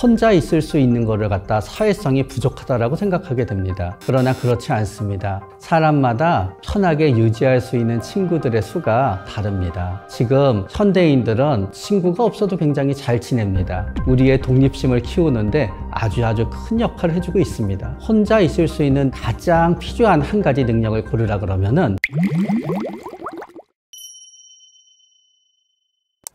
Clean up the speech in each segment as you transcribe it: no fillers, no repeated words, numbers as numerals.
혼자 있을 수 있는 거를 갖다 사회성이 부족하다라고 생각하게 됩니다. 그러나 그렇지 않습니다. 사람마다 편하게 유지할 수 있는 친구들의 수가 다릅니다. 지금 현대인들은 친구가 없어도 굉장히 잘 지냅니다. 우리의 독립심을 키우는데 아주 큰 역할을 해주고 있습니다. 혼자 있을 수 있는 가장 필요한 한 가지 능력을 고르라 그러면은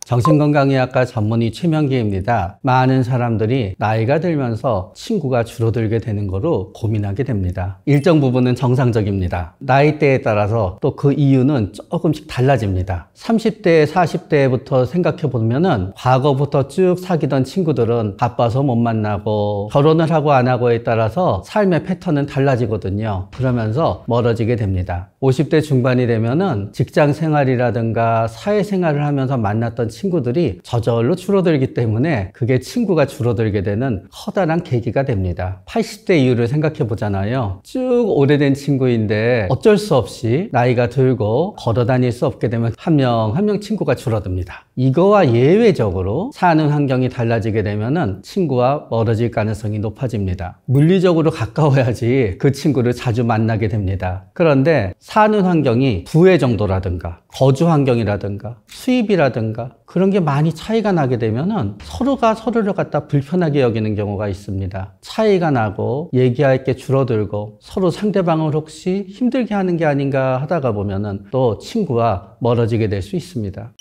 정신건강의학과 전문의 최명기입니다. 많은 사람들이 나이가 들면서 친구가 줄어들게 되는 거로 고민하게 됩니다. 일정 부분은 정상적입니다. 나이대에 따라서 또 그 이유는 조금씩 달라집니다. 30대, 40대부터 생각해 보면은 과거부터 쭉 사귀던 친구들은 바빠서 못 만나고 결혼을 하고 안 하고에 따라서 삶의 패턴은 달라지거든요. 그러면서 멀어지게 됩니다. 50대 중반이 되면은 직장 생활이라든가 사회생활을 하면서 만났던 친구들이 저절로 줄어들기 때문에 그게 친구가 줄어들게 되는 커다란 계기가 됩니다. 80대 이후를 생각해 보잖아요. 쭉 오래된 친구인데 어쩔 수 없이 나이가 들고 걸어 다닐 수 없게 되면 한 명 한 명 친구가 줄어듭니다. 이거와 예외적으로 사는 환경이 달라지게 되면은 친구와 멀어질 가능성이 높아집니다. 물리적으로 가까워야지 그 친구를 자주 만나게 됩니다. 그런데 사는 환경이 부의 정도라든가 거주 환경이라든가 수입이라든가 그런 게 많이 차이가 나게 되면은 서로가 서로를 갖다 불편하게 여기는 경우가 있습니다. 차이가 나고 얘기할 게 줄어들고 서로 상대방을 혹시 힘들게 하는 게 아닌가 하다가 보면은 또 친구와 멀어지게 될 수 있습니다.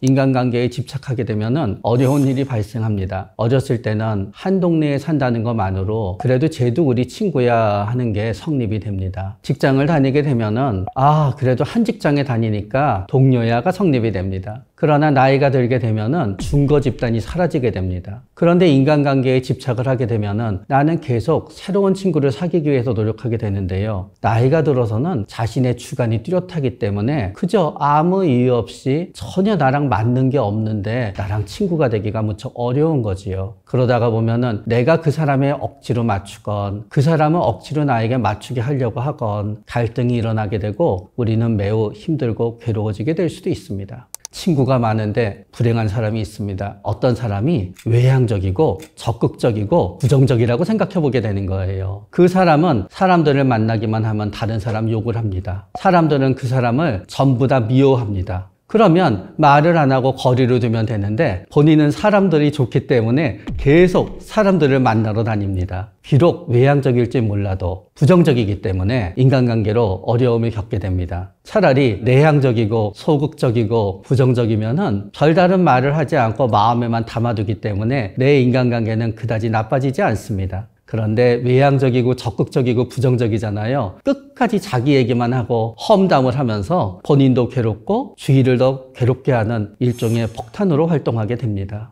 인간관계에 집착하게 되면은 어려운 일이 발생합니다. 어렸을 때는 한 동네에 산다는 것만으로 그래도 쟤도 우리 친구야 하는 게 성립이 됩니다. 직장을 다니게 되면은 그래도 한 직장에 다니니까 동료야가 성립이 됩니다. 그러나 나이가 들게 되면은 중거 집단이 사라지게 됩니다. 그런데 인간관계에 집착을 하게 되면은 나는 계속 새로운 친구를 사귀기 위해서 노력하게 되는데요. 나이가 들어서는 자신의 주관이 뚜렷하기 때문에 그저 아무 이유 없이 전혀 나랑 맞는 게 없는데 나랑 친구가 되기가 무척 어려운 거지요. 그러다가 보면은 내가 그 사람의 억지로 맞추건 그 사람은 억지로 나에게 맞추게 하려고 하건 갈등이 일어나게 되고 우리는 매우 힘들고 괴로워지게 될 수도 있습니다. 친구가 많은데 불행한 사람이 있습니다. 어떤 사람이 외향적이고 적극적이고 부정적이라고 생각해 보게 되는 거예요. 그 사람은 사람들을 만나기만 하면 다른 사람 욕을 합니다. 사람들은 그 사람을 전부 다 미워합니다. 그러면 말을 안 하고 거리를 두면 되는데 본인은 사람들이 좋기 때문에 계속 사람들을 만나러 다닙니다. 비록 외향적일지 몰라도 부정적이기 때문에 인간관계로 어려움을 겪게 됩니다. 차라리 내향적이고 소극적이고 부정적이면은 별다른 말을 하지 않고 마음에만 담아두기 때문에 내 인간관계는 그다지 나빠지지 않습니다. 그런데 외향적이고 적극적이고 부정적이잖아요. 끝까지 자기 얘기만 하고 험담을 하면서 본인도 괴롭고 주위를 더 괴롭게 하는 일종의 폭탄으로 활동하게 됩니다.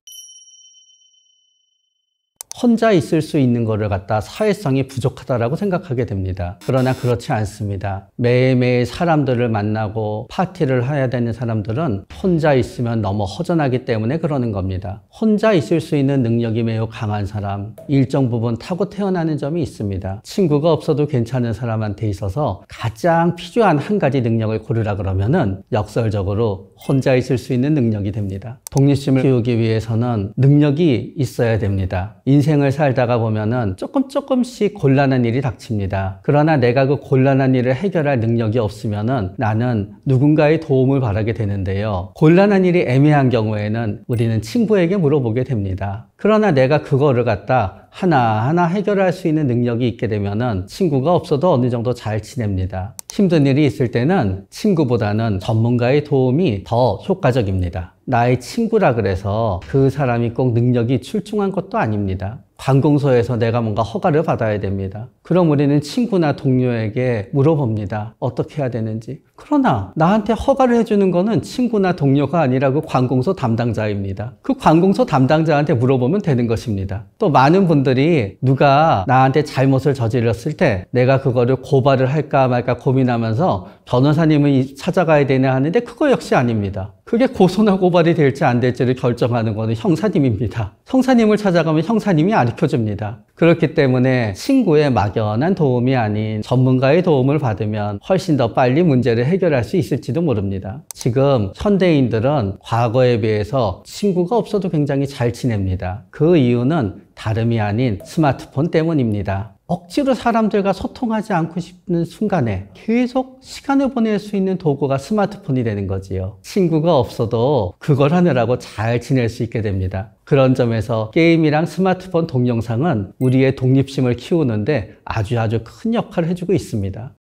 혼자 있을 수 있는 거를 갖다 사회성이 부족하다라고 생각하게 됩니다. 그러나 그렇지 않습니다. 매일매일 사람들을 만나고 파티를 해야 되는 사람들은 혼자 있으면 너무 허전하기 때문에 그러는 겁니다. 혼자 있을 수 있는 능력이 매우 강한 사람, 일정 부분 타고 태어나는 점이 있습니다. 친구가 없어도 괜찮은 사람한테 있어서 가장 필요한 한 가지 능력을 고르라 그러면은 역설적으로 혼자 있을 수 있는 능력이 됩니다. 독립심을 키우기 위해서는 능력이 있어야 됩니다. 인생을 살다가 보면은 조금씩 곤란한 일이 닥칩니다. 그러나 내가 그 곤란한 일을 해결할 능력이 없으면은 나는 누군가의 도움을 바라게 되는데요. 곤란한 일이 애매한 경우에는 우리는 친구에게 물어보게 됩니다. 그러나 내가 그거를 갖다 하나하나 해결할 수 있는 능력이 있게 되면은 친구가 없어도 어느 정도 잘 지냅니다. 힘든 일이 있을 때는 친구보다는 전문가의 도움이 더 효과적입니다. 나의 친구라 그래서 그 사람이 꼭 능력이 출중한 것도 아닙니다. 관공서에서 내가 뭔가 허가를 받아야 됩니다. 그럼 우리는 친구나 동료에게 물어봅니다. 어떻게 해야 되는지. 그러나 나한테 허가를 해주는 거는 친구나 동료가 아니라 그 관공서 담당자입니다. 그 관공서 담당자한테 물어보면 되는 것입니다. 또 많은 분들이 누가 나한테 잘못을 저질렀을 때 내가 그거를 고발을 할까 말까 고민하면서 변호사님을 찾아가야 되나 하는데 그거 역시 아닙니다. 그게 고소나 고발이 될지 안 될지를 결정하는 것은 형사님입니다. 형사님을 찾아가면 형사님이 가르쳐줍니다. 그렇기 때문에 친구의 막연한 도움이 아닌 전문가의 도움을 받으면 훨씬 더 빨리 문제를 해결할 수 있을지도 모릅니다. 지금 현대인들은 과거에 비해서 친구가 없어도 굉장히 잘 지냅니다. 그 이유는 다름이 아닌 스마트폰 때문입니다. 억지로 사람들과 소통하지 않고 싶은 순간에 계속 시간을 보낼 수 있는 도구가 스마트폰이 되는 거지요. 친구가 없어도 그걸 하느라고 잘 지낼 수 있게 됩니다. 그런 점에서 게임이랑 스마트폰 동영상은 우리의 독립심을 키우는데 아주 큰 역할을 해주고 있습니다.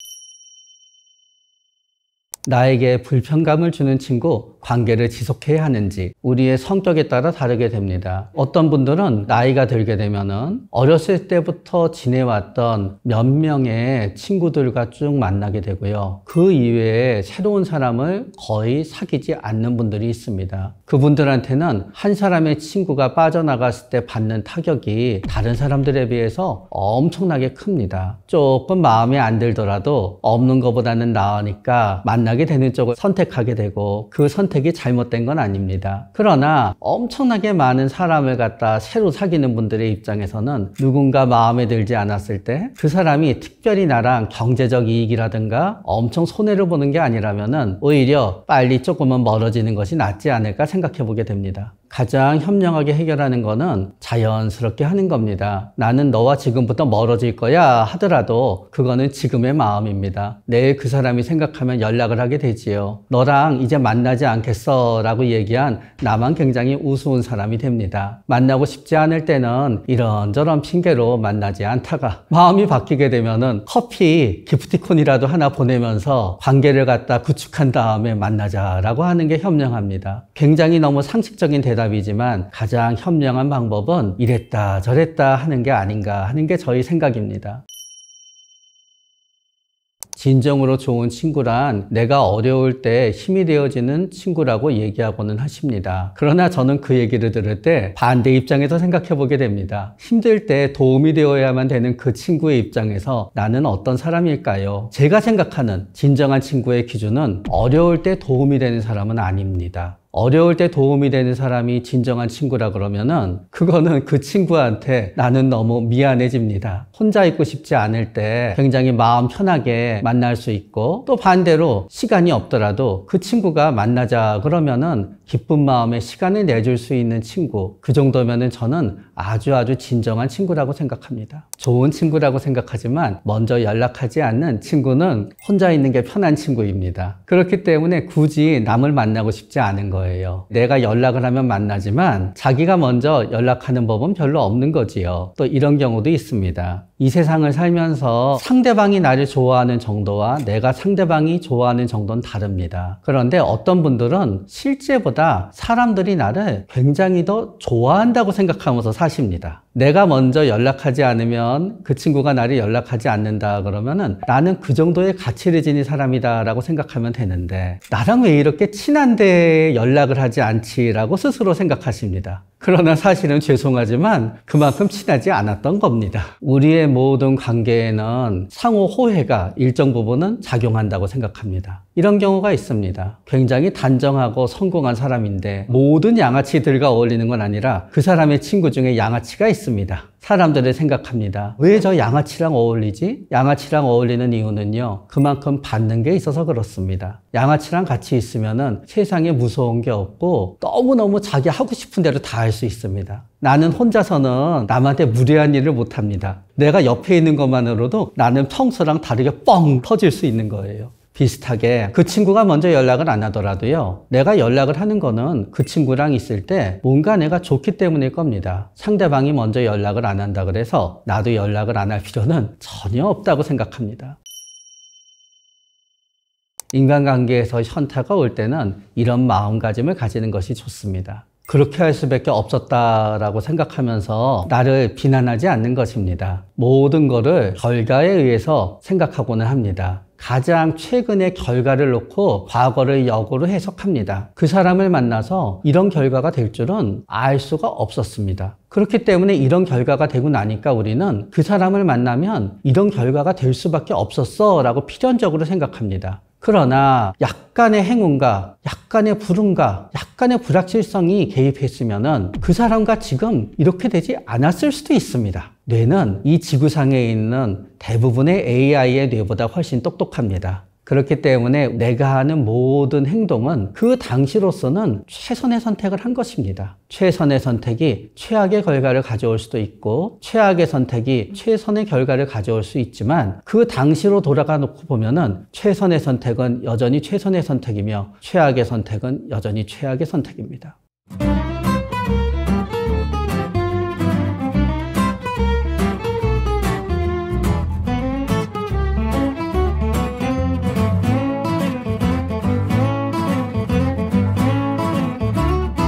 나에게 불편감을 주는 친구, 관계를 지속해야 하는지 우리의 성격에 따라 다르게 됩니다. 어떤 분들은 나이가 들게 되면은 어렸을 때부터 지내왔던 몇 명의 친구들과 쭉 만나게 되고요. 그 이외에 새로운 사람을 거의 사귀지 않는 분들이 있습니다. 그분들한테는 한 사람의 친구가 빠져나갔을 때 받는 타격이 다른 사람들에 비해서 엄청나게 큽니다. 조금 마음에 안 들더라도 없는 것보다는 나으니까 만나게 되는 쪽을 선택하게 되고 그 선택이 잘못된 건 아닙니다. 그러나 엄청나게 많은 사람을 갖다 새로 사귀는 분들의 입장에서는 누군가 마음에 들지 않았을 때 그 사람이 특별히 나랑 경제적 이익이라든가 엄청 손해를 보는 게 아니라면은 오히려 빨리 조금은 멀어지는 것이 낫지 않을까 생각해 보게 됩니다. 가장 현명하게 해결하는 거는 자연스럽게 하는 겁니다. 나는 너와 지금부터 멀어질 거야 하더라도 그거는 지금의 마음입니다. 내일 그 사람이 생각하면 연락을 하게 되지요. 너랑 이제 만나지 않겠어 라고 얘기한 나만 굉장히 우스운 사람이 됩니다. 만나고 싶지 않을 때는 이런저런 핑계로 만나지 않다가 마음이 바뀌게 되면은 커피, 기프티콘이라도 하나 보내면서 관계를 갖다 구축한 다음에 만나자라고 하는 게 현명합니다. 굉장히 너무 상식적인 대답이지만 가장 현명한 방법은 이랬다 저랬다 하는 게 아닌가 하는 게 저희 생각입니다. 진정으로 좋은 친구란 내가 어려울 때 힘이 되어지는 친구라고 얘기하고는 하십니다. 그러나 저는 그 얘기를 들을 때 반대 입장에서 생각해 보게 됩니다. 힘들 때 도움이 되어야만 되는 그 친구의 입장에서 나는 어떤 사람일까요? 제가 생각하는 진정한 친구의 기준은 어려울 때 도움이 되는 사람은 아닙니다. 어려울 때 도움이 되는 사람이 진정한 친구라 그러면은 그거는 그 친구한테 나는 너무 미안해집니다. 혼자 있고 싶지 않을 때 굉장히 마음 편하게 만날 수 있고 또 반대로 시간이 없더라도 그 친구가 만나자 그러면은 기쁜 마음에 시간을 내줄 수 있는 친구, 그 정도면은 저는 아주 진정한 친구라고 생각합니다. 좋은 친구라고 생각하지만 먼저 연락하지 않는 친구는 혼자 있는 게 편한 친구입니다. 그렇기 때문에 굳이 남을 만나고 싶지 않은 거예요. 내가 연락을 하면 만나지만 자기가 먼저 연락하는 법은 별로 없는 거지요. 또 이런 경우도 있습니다. 이 세상을 살면서 상대방이 나를 좋아하는 정도와 내가 상대방이 좋아하는 정도는 다릅니다. 그런데 어떤 분들은 실제보다 사람들이 나를 굉장히 더 좋아한다고 생각하면서 사십니다. 내가 먼저 연락하지 않으면 그 친구가 나를 연락하지 않는다 그러면은 나는 그 정도의 가치를 지닌 사람이다 라고 생각하면 되는데 나랑 왜 이렇게 친한데 연락을 하지 않지라고 스스로 생각하십니다. 그러나 사실은 죄송하지만 그만큼 친하지 않았던 겁니다. 우리의 모든 관계에는 상호 호혜가 일정 부분은 작용한다고 생각합니다. 이런 경우가 있습니다. 굉장히 단정하고 성공한 사람인데 모든 양아치들과 어울리는 건 아니라 그 사람의 친구 중에 양아치가 있습니다. 사람들을 생각합니다. 왜 저 양아치랑 어울리지? 양아치랑 어울리는 이유는요, 그만큼 받는 게 있어서 그렇습니다. 양아치랑 같이 있으면은 세상에 무서운 게 없고 너무너무 자기 하고 싶은 대로 다 할 수 있습니다. 나는 혼자서는 남한테 무례한 일을 못 합니다. 내가 옆에 있는 것만으로도 나는 평소랑 다르게 뻥 터질 수 있는 거예요. 비슷하게 그 친구가 먼저 연락을 안 하더라도요, 내가 연락을 하는 거는 그 친구랑 있을 때 뭔가 내가 좋기 때문일 겁니다. 상대방이 먼저 연락을 안 한다 그래서 나도 연락을 안 할 필요는 전혀 없다고 생각합니다. 인간관계에서 현타가 올 때는 이런 마음가짐을 가지는 것이 좋습니다. 그렇게 할 수밖에 없었다라고 생각하면서 나를 비난하지 않는 것입니다. 모든 거를 결과에 의해서 생각하고는 합니다. 가장 최근의 결과를 놓고 과거를 역으로 해석합니다. 그 사람을 만나서 이런 결과가 될 줄은 알 수가 없었습니다. 그렇기 때문에 이런 결과가 되고 나니까 우리는 그 사람을 만나면 이런 결과가 될 수밖에 없었어 라고 필연적으로 생각합니다. 그러나 약간의 행운과 약간의 불운과 약간의 불확실성이 개입했으면은 그 사람과 지금 이렇게 되지 않았을 수도 있습니다. 뇌는 이 지구상에 있는 대부분의 AI의 뇌보다 훨씬 똑똑합니다. 그렇기 때문에 내가 하는 모든 행동은 그 당시로서는 최선의 선택을 한 것입니다. 최선의 선택이 최악의 결과를 가져올 수도 있고 최악의 선택이 최선의 결과를 가져올 수 있지만 그 당시로 돌아가 놓고 보면은 최선의 선택은 여전히 최선의 선택이며 최악의 선택은 여전히 최악의 선택입니다.